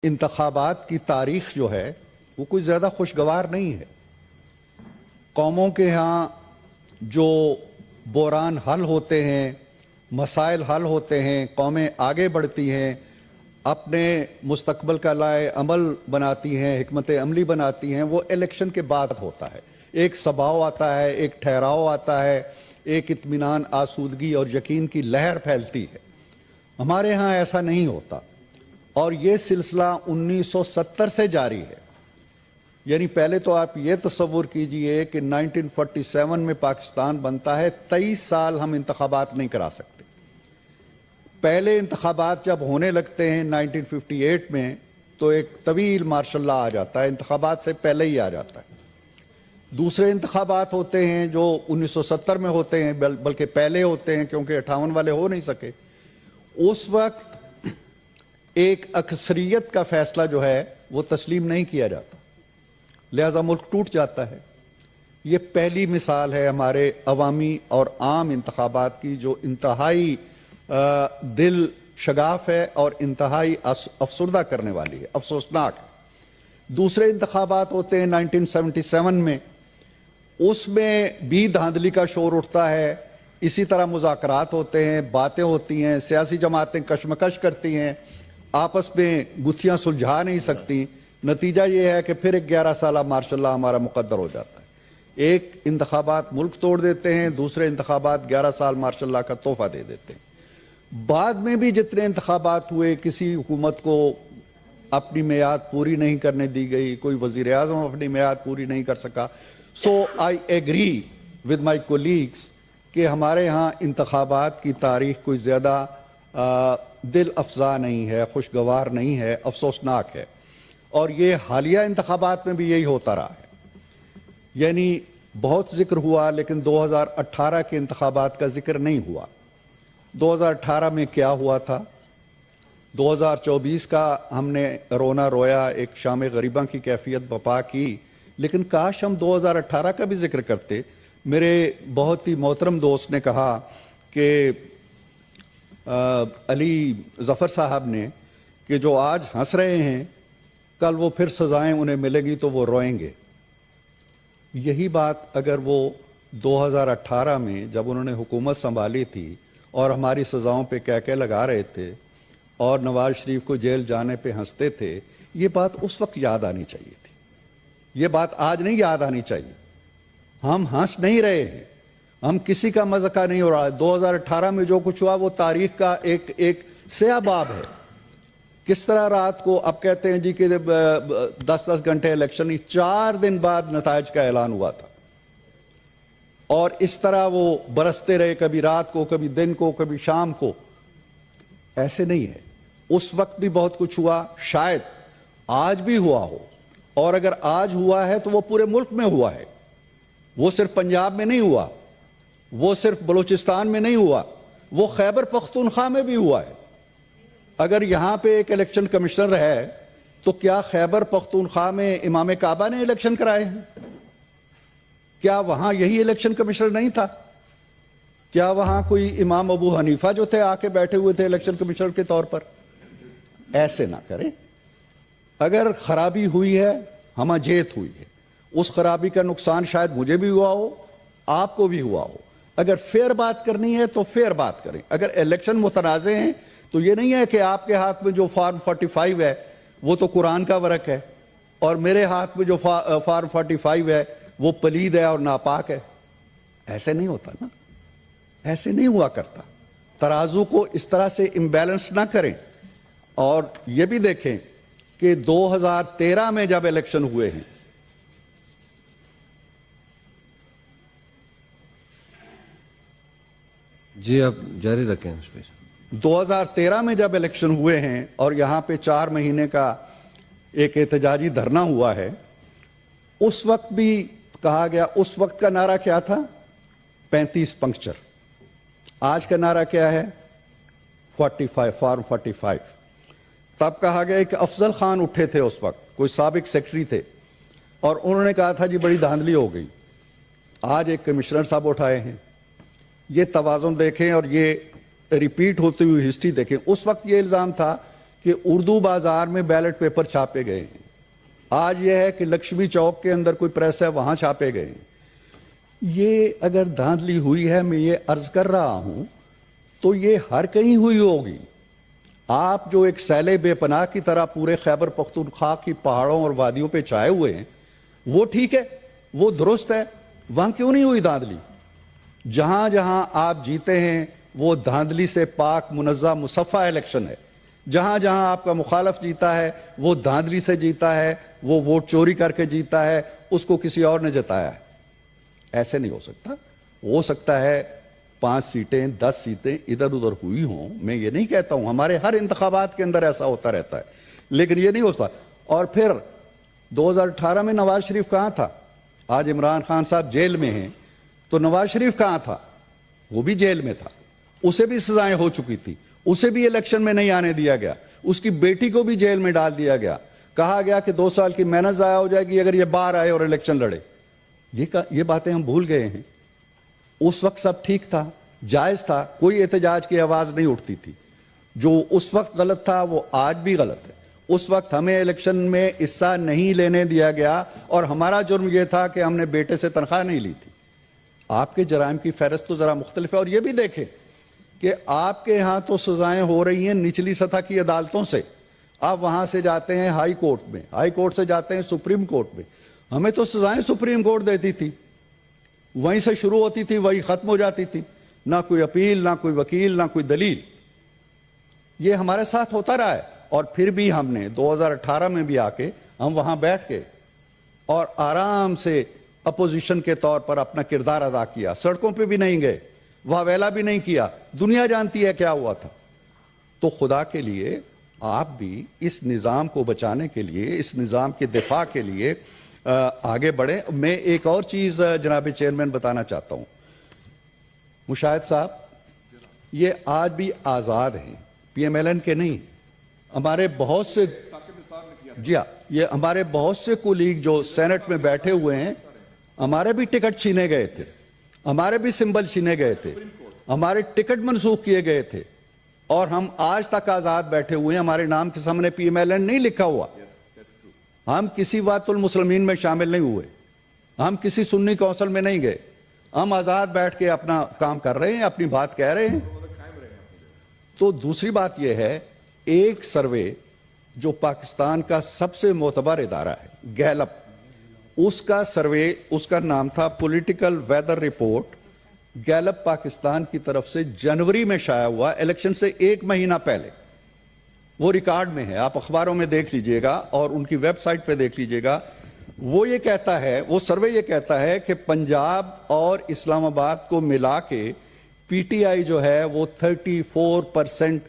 انتخابات کی تاریخ جو ہے وہ کوئی زیادہ خوشگوار نہیں ہے. قوموں کے ہاں جو بحران حل ہوتے ہیں، مسائل حل ہوتے ہیں، قومیں آگے بڑھتی ہیں، اپنے مستقبل کا لائحہ عمل بناتی ہیں، حکمت عملی بناتی ہیں، وہ الیکشن کے بعد ہوتا ہے. ایک سباؤ آتا ہے، ایک ٹھہراؤ آتا ہے، ایک اطمینان، آسودگی اور یقین کی لہر پھیلتی ہے. ہمارے ہاں ایسا نہیں ہوتا، اور یہ سلسلہ 1970 سے جاری ہے. یعنی پہلے تو آپ یہ تصور کیجئے کہ 1947 میں پاکستان بنتا ہے، 23 سال ہم انتخابات نہیں کرا سکتے. پہلے انتخابات جب ہونے لگتے ہیں 1958 میں تو ایک طویل مارشل لا آ جاتا ہے، انتخابات سے پہلے ہی آ جاتا ہے. دوسرے انتخابات ہوتے ہیں جو 1970 میں ہوتے ہیں، بلکہ پہلے ہوتے ہیں کیونکہ 58 والے ہو نہیں سکے. اس وقت ایک اکثریت کا فیصلہ جو ہے وہ تسلیم نہیں کیا جاتا، لہذا ملک ٹوٹ جاتا ہے. یہ پہلی مثال ہے ہمارے عوامی اور عام انتخابات کی جو انتہائی دل شگاف ہے اور انتہائی افسردہ کرنے والی ہے، افسوسناک ہے. دوسرے انتخابات ہوتے ہیں 1977 میں، اس میں بھی دھاندلی کا شور اٹھتا ہے. اسی طرح مذاکرات ہوتے ہیں، باتیں ہوتی ہیں، سیاسی جماعتیں کشمکش کرتی ہیں، آپس میں گتھیاں سلجھا نہیں سکتی. نتیجہ یہ ہے کہ پھر ایک 11 سالہ مارشل لا ہمارا مقدر ہو جاتا ہے. ایک انتخابات ملک توڑ دیتے ہیں، دوسرے انتخابات 11 سال مارشل لا کا تحفہ دے دیتے ہیں. بعد میں بھی جتنے انتخابات ہوئے، کسی حکومت کو اپنی میعاد پوری نہیں کرنے دی گئی، کوئی وزیر اعظم اپنی میعاد پوری نہیں کر سکا. So I agree with my colleagues کہ ہمارے ہاں انتخابات کی تاریخ کوئی زیادہ دل افزا نہیں ہے، خوشگوار نہیں ہے، افسوسناک ہے. اور یہ حالیہ انتخابات میں بھی یہی ہوتا رہا ہے. یعنی بہت ذکر ہوا لیکن 2018 کے انتخابات کا ذکر نہیں ہوا. 2018 میں کیا ہوا تھا؟ 2024 کا ہم نے رونا رویا، ایک شام غریباں کی کیفیت بپا کی، لیکن کاش ہم 2018 کا بھی ذکر کرتے. میرے بہت ہی محترم دوست نے کہا کہ علی ظفر صاحب نے کہ جو آج ہنس رہے ہیں کل وہ پھر سزائیں انہیں ملے گی تو وہ روئیں گے. یہی بات اگر وہ 2018 میں جب انہوں نے حکومت سنبھالی تھی اور ہماری سزاؤں پہ کہہ لگا رہے تھے اور نواز شریف کو جیل جانے پہ ہنستے تھے، یہ بات اس وقت یاد آنی چاہیے تھی. یہ بات آج نہیں یاد آنی چاہیے. ہم ہنس نہیں رہے ہیں، ہم کسی کا مذاق نہیں ہو رہا. 2018 میں جو کچھ ہوا وہ تاریخ کا ایک سیاہ باب ہے. کس طرح رات کو اب کہتے ہیں جی کہ 10 گھنٹے الیکشن، 4 دن بعد نتائج کا اعلان ہوا تھا، اور اس طرح وہ برستے رہے، کبھی رات کو، کبھی دن کو، کبھی شام کو. ایسے نہیں ہے. اس وقت بھی بہت کچھ ہوا، شاید آج بھی ہوا ہو، اور اگر آج ہوا ہے تو وہ پورے ملک میں ہوا ہے. وہ صرف پنجاب میں نہیں ہوا، وہ صرف بلوچستان میں نہیں ہوا، وہ خیبر پختونخوا میں بھی ہوا ہے. اگر یہاں پہ ایک الیکشن کمشنر ہے تو کیا خیبر پختونخوا میں امام کعبہ نے الیکشن کرائے ہیں؟ کیا وہاں یہی الیکشن کمشنر نہیں تھا؟ کیا وہاں کوئی امام ابو حنیفہ جو تھے آ کے بیٹھے ہوئے تھے الیکشن کمشنر کے طور پر؟ ایسے نہ کریں. اگر خرابی ہوئی ہے، ہمہ جیت ہوئی ہے. اس خرابی کا نقصان شاید مجھے بھی ہوا ہو، آپ کو بھی ہوا ہو. اگر فیئر بات کرنی ہے تو فیئر بات کریں. اگر الیکشن متنازع ہیں تو یہ نہیں ہے کہ آپ کے ہاتھ میں جو فارم 45 ہے وہ تو قرآن کا ورق ہے، اور میرے ہاتھ میں جو فارم 45 ہے وہ پلید ہے اور ناپاک ہے. ایسے نہیں ہوتا نا، ایسے نہیں ہوا کرتا. ترازو کو اس طرح سے امبیلنس نہ کریں. اور یہ بھی دیکھیں کہ 2013 میں جب الیکشن ہوئے ہیں، جی آپ جاری رکھیں. 2013 میں جب الیکشن ہوئے ہیں اور یہاں پہ 4 مہینے کا ایک احتجاجی دھرنا ہوا ہے، اس وقت بھی کہا گیا، اس وقت کا نعرہ کیا تھا؟ 35 پنکچر. آج کا نعرہ کیا ہے؟ 45، فارم 45. تب کہا گیا کہ افضل خان اٹھے تھے اس وقت، کوئی سابق سیکرٹری تھے، اور انہوں نے کہا تھا جی بڑی دھاندلی ہو گئی. آج ایک کمشنر صاحب اٹھائے ہیں. یہ توازن دیکھیں اور یہ ریپیٹ ہوتی ہوئی ہسٹری دیکھیں. اس وقت یہ الزام تھا کہ اردو بازار میں بیلٹ پیپر چھاپے گئے ہیں، آج یہ ہے کہ لکشمی چوک کے اندر کوئی پریس ہے وہاں چھاپے گئے ہیں۔ یہ اگر دھاندلی ہوئی ہے، میں یہ عرض کر رہا ہوں، تو یہ ہر کہیں ہوئی ہوگی۔ آپ جو ایک سیلے بے پناہ کی طرح پورے خیبر پختونخوا کی پہاڑوں اور وادیوں پہ چھائے ہوئے ہیں، وہ ٹھیک ہے، وہ درست ہے، وہاں کیوں نہیں ہوئی دھاندلی؟ جہاں جہاں آپ جیتے ہیں وہ دھاندلی سے پاک منزہ مصفہ الیکشن ہے۔ جہاں جہاں آپ کا مخالف جیتا ہے وہ دھاندلی سے جیتا ہے، وہ ووٹ چوری کر کے جیتا ہے، اس کو کسی اور نے جتایا ہے۔ ایسے نہیں ہو سکتا۔ ہو سکتا ہے 5 سیٹیں 10 سیٹیں ادھر ادھر ہوئی ہوں، میں یہ نہیں کہتا ہوں، ہمارے ہر انتخابات کے اندر ایسا ہوتا رہتا ہے، لیکن یہ نہیں ہوتا۔ اور پھر 2018 میں نواز شریف کہاں تھا؟ آج عمران خان صاحب جیل میں ہیں، تو نواز شریف کہاں تھا؟ وہ بھی جیل میں تھا، اسے بھی سزائیں ہو چکی تھی، اسے بھی الیکشن میں نہیں آنے دیا گیا، اس کی بیٹی کو بھی جیل میں ڈال دیا گیا، کہا گیا کہ 2 سال کی محنت ضائع ہو جائے گی اگر یہ باہر آئے اور الیکشن لڑے۔ یہ باتیں ہم بھول گئے ہیں۔ اس وقت سب ٹھیک تھا، جائز تھا، کوئی احتجاج کی آواز نہیں اٹھتی تھی۔ جو اس وقت غلط تھا وہ آج بھی غلط ہے۔ اس وقت ہمیں الیکشن میں حصہ نہیں لینے دیا گیا، اور ہمارا جرم یہ تھا کہ ہم نے بیٹے سے تنخواہ نہیں لی تھی۔ آپ کے جرائم کی فہرست تو ذرا مختلف ہے، اور یہ بھی دیکھیں کہ آپ کے ہاں تو سزائیں ہو رہی ہیں نچلی سطح کی عدالتوں سے، آپ وہاں سے جاتے ہیں ہائی کورٹ میں، ہائی کورٹ سے جاتے ہیں سپریم کورٹ میں۔ ہمیں تو سزائیں سپریم کورٹ دیتی تھی، وہیں سے شروع ہوتی تھی، وہیں ختم ہو جاتی تھی، نہ کوئی اپیل، نہ کوئی وکیل، نہ کوئی دلیل۔ یہ ہمارے ساتھ ہوتا رہا ہے، اور پھر بھی ہم نے 2018 میں بھی آ کے ہم وہاں بیٹھ کے اور آرام سے اپوزیشن کے طور پر اپنا کردار ادا کیا، سڑکوں پہ بھی نہیں گئے، واویلا بھی نہیں کیا، دنیا جانتی ہے کیا ہوا تھا۔ تو خدا کے لیے آپ بھی اس نظام کو بچانے کے لیے، اس نظام کے دفاع کے لیے آگے بڑھیں۔ میں ایک اور چیز جناب چیئرمین بتانا چاہتا ہوں، مشاہد صاحب یہ آج بھی آزاد ہیں، پی ایم ایل این کے نہیں۔ ہمارے بہت سے جی ہاں، یہ ہمارے بہت سے کولیگ جو سینٹ میں بیٹھے ہوئے ہیں، ہمارے بھی ٹکٹ چھینے گئے تھے، ہمارے بھی سمبل چھینے گئے تھے، ہمارے ٹکٹ منسوخ کیے گئے تھے، اور ہم آج تک آزاد بیٹھے ہوئے ہیں۔ ہمارے نام کے سامنے پی ایم ایل این نہیں لکھا ہوا، ہم کسی وات المسلمین میں شامل نہیں ہوئے، ہم کسی سنی کونسل میں نہیں گئے، ہم آزاد بیٹھ کے اپنا کام کر رہے ہیں، اپنی بات کہہ رہے ہیں۔ تو دوسری بات یہ ہے، ایک سروے جو پاکستان کا سب سے معتبر ادارہ ہے، گیلپ، اس کا سروے، اس کا نام تھا political weather report, Gallup Pakistan کی طرف سے جنوری میں شائع ہوا، الیکشن سے 1 مہینہ پہلے۔ وہ ریکارڈ میں ہے، آپ اخباروں میں دیکھ لیجئے گا اور ان کی ویب سائٹ پہ دیکھ لیجئے گا۔ وہ یہ کہتا ہے، وہ سروے یہ کہتا ہے کہ پنجاب اور اسلام آباد کو ملا کے پی ٹی آئی جو ہے وہ 34%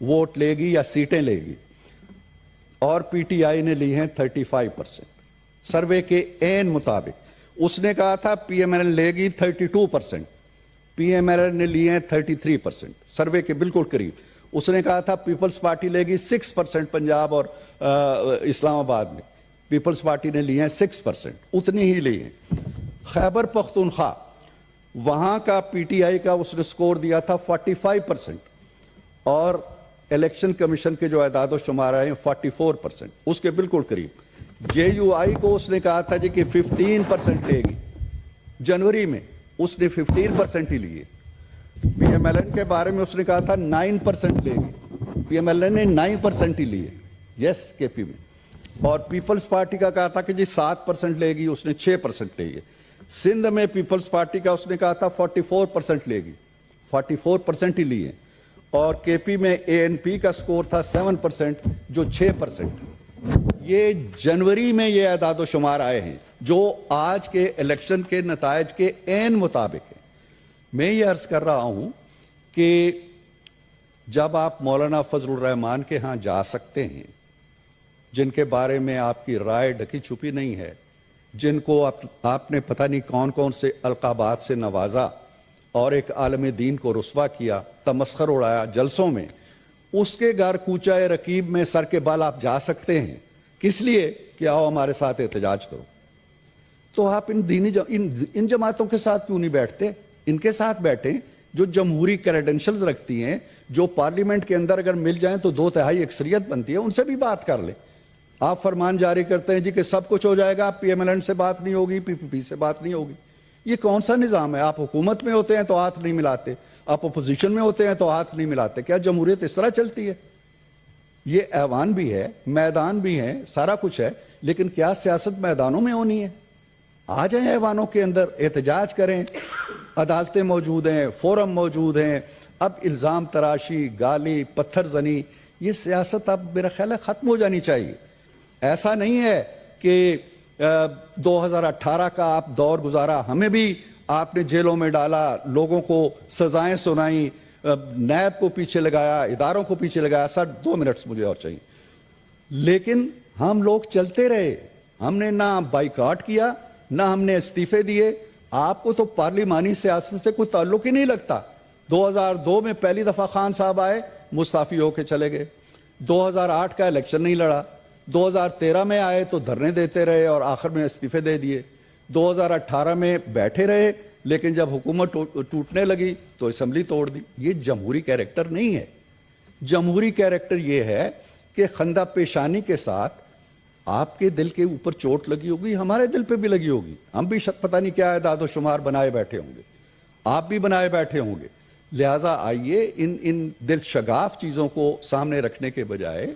ووٹ لے گی یا سیٹیں لے گی، اور پی ٹی آئی نے لی ہیں 35%۔ سروے کے عین مطابق اس نے کہا تھا پی ایم ایل این لے گی 32%، پی ایم ایل این نے لی ہیں 33%، سروے کے بالکل قریب۔ اس نے کہا تھا پیپلز پارٹی لے گی 6% پنجاب اور اسلام آباد میں، پیپلز پارٹی نے لی ہیں 6%، اتنی ہی لی ہیں۔ خیبر پختونخوا، وہاں کا پی ٹی آئی کا اس نے سکور دیا تھا 45%، اور الیکشن کمیشن کے جو اعداد و شمار آئے ہیں 44%، اس کے بالکل قریب۔ جے یو آئی کو اس نے کہا تھا جی کہ 15% لے گی، جنوری میں اس نے 15% ہی لیے۔ پی ایم ایل این کے بارے میں اس نے کہا تھا 9% لے گی، پی ایم ایل این نے 9% ہی لیے، یس کے پی میں۔ اور پیپلز پارٹی کا کہا تھا کہ جی 7% لے گی، اس نے 6% لے گی۔ سندھ میں پیپلز پارٹی کا اس نے کہا تھا 44% لے گی، 44% ہی لیے۔ اور کے پی میں اے این پی کا سکور تھا 7%، جو 6%۔ یہ جنوری میں یہ اعداد و شمار آئے ہیں جو آج کے الیکشن کے نتائج کے عین مطابق ہیں۔ میں یہ عرض کر رہا ہوں کہ جب آپ مولانا فضل الرحمان کے ہاں جا سکتے ہیں، جن کے بارے میں آپ کی رائے ڈھکی چھپی نہیں ہے، جن کو آپ نے پتہ نہیں کون کون سے القابات سے نوازا اور ایک عالم دین کو رسوا کیا، تمسخر اڑایا جلسوں میں، اس کے گھر کوچہ رکیب میں سر کے بال آپ جا سکتے ہیں، کس لیے کہ آؤ ہمارے ساتھ احتجاج کرو۔ تو آپ ان جماعتوں کے ساتھ کیوں نہیں بیٹھتے؟ ان کے ساتھ بیٹھیں جو جمہوری کریڈنشلز رکھتی ہیں, جو پارلیمنٹ کے اندر اگر مل جائیں تو 2/3 اکثریت بنتی ہے, ان سے بھی بات کر لیں. آپ فرمان جاری کرتے ہیں جی کہ سب کچھ ہو جائے گا, پی ایم ایل این سے بات نہیں ہوگی, پی پی پی سے بات نہیں ہوگی. یہ کون سا نظام ہے؟ آپ حکومت میں ہوتے ہیں تو ہاتھ نہیں ملاتے, آپ اپوزیشن میں ہوتے ہیں تو ہاتھ نہیں ملاتے. کیا جمہوریت اس طرح چلتی ہے؟ یہ ایوان بھی ہے, میدان بھی ہے, سارا کچھ ہے, لیکن کیا سیاست میدانوں میں ہونی ہے؟ آ جائیں ایوانوں کے اندر, احتجاج کریں, عدالتیں موجود ہیں, فورم موجود ہیں. اب الزام تراشی, گالی, پتھر زنی, یہ سیاست اب میرا خیال ہے ختم ہو جانی چاہیے. ایسا نہیں ہے کہ 2018 کا آپ دور گزارا, ہمیں بھی آپ نے جیلوں میں ڈالا, لوگوں کو سزائیں سنائیں, نیب کو پیچھے لگایا, اداروں کو پیچھے لگایا. سر 2 منٹس مجھے اور چاہیے. لیکن ہم لوگ چلتے رہے, ہم نے نہ بائیکاٹ کیا, نہ ہم نے استعفے دیے. آپ کو تو پارلیمانی سیاست سے کوئی تعلق ہی نہیں لگتا. 2002 میں پہلی دفعہ خان صاحب آئے, مستعفی ہو کے چلے گئے. 2008 کا الیکشن نہیں لڑا. 2013 میں آئے تو دھرنے دیتے رہے اور آخر میں استعفے دے دیے. 2018 میں بیٹھے رہے, لیکن جب حکومت ٹوٹنے لگی تو اسمبلی توڑ دی. یہ جمہوری کیریکٹر نہیں ہے. جمہوری کیریکٹر یہ ہے کہ خندہ پیشانی کے ساتھ آپ کے دل کے اوپر چوٹ لگی ہوگی, ہمارے دل پہ بھی لگی ہوگی, ہم بھی پتہ نہیں کیا اعداد و شمار بنائے بیٹھے ہوں گے, آپ بھی بنائے بیٹھے ہوں گے. لہٰذا آئیے ان دل شگاف چیزوں کو سامنے رکھنے کے بجائے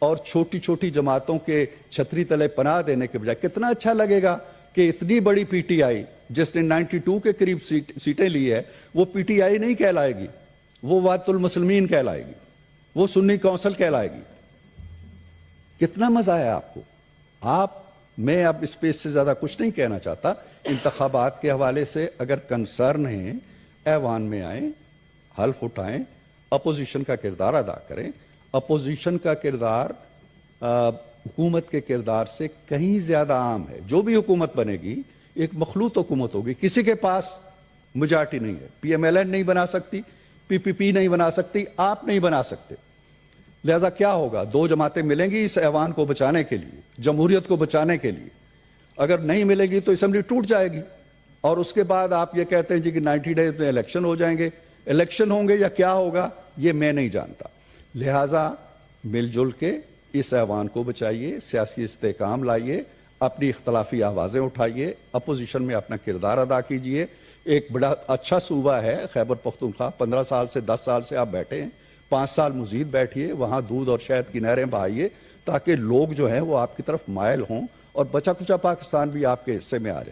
اور چھوٹی چھوٹی جماعتوں کے چھتری تلے پناہ دینے کے بجائے, کتنا اچھا لگے گا کہ اتنی بڑی پی ٹی آئی جس نے 92 کے قریب سیٹیں لی ہے, وہ پی ٹی آئی نہیں کہلائے گی, وہ وحدت المسلمین کہلائے گی, وہ سنی کونسل کہلائے گی. کتنا مزہ ہے آپ کو. میں اب اس پہ اس سے زیادہ کچھ نہیں کہنا چاہتا. انتخابات کے حوالے سے اگر کنسرن ہیں, ایوان میں آئیں, حلف اٹھائیں, اپوزیشن کا کردار ادا کریں. اپوزیشن کا کردار حکومت کے کردار سے کہیں زیادہ عام ہے. جو بھی حکومت بنے گی ایک مخلوط حکومت ہوگی, کسی کے پاس میجارٹی نہیں ہے. پی ایم ایل این نہیں بنا سکتی, پی پی پی نہیں بنا سکتی, آپ نہیں بنا سکتے. لہذا کیا ہوگا؟ 2 جماعتیں ملیں گی اس ایوان کو بچانے کے لیے, جمہوریت کو بچانے کے لیے. اگر نہیں ملے گی تو اسمبلی ٹوٹ جائے گی, اور اس کے بعد آپ یہ کہتے ہیں جی کہ 90 ڈیز میں الیکشن ہو جائیں گے. الیکشن ہوں گے یا کیا ہوگا یہ میں نہیں جانتا. لہذا مل جل کے اس ایوان کو بچائیے, سیاسی استحکام لائیے, اپنی اختلافی آوازیں اٹھائیے, اپوزیشن میں اپنا کردار ادا کیجیے. ایک بڑا اچھا صوبہ ہے خیبر پختونخوا, 15 سال سے 10 سال سے آپ بیٹھے ہیں, 5 سال مزید بیٹھیے, وہاں دودھ اور شہد کی نہریں بہائیے, تاکہ لوگ جو ہیں وہ آپ کی طرف مائل ہوں اور بچا کچا پاکستان بھی آپ کے حصے میں آ جائے.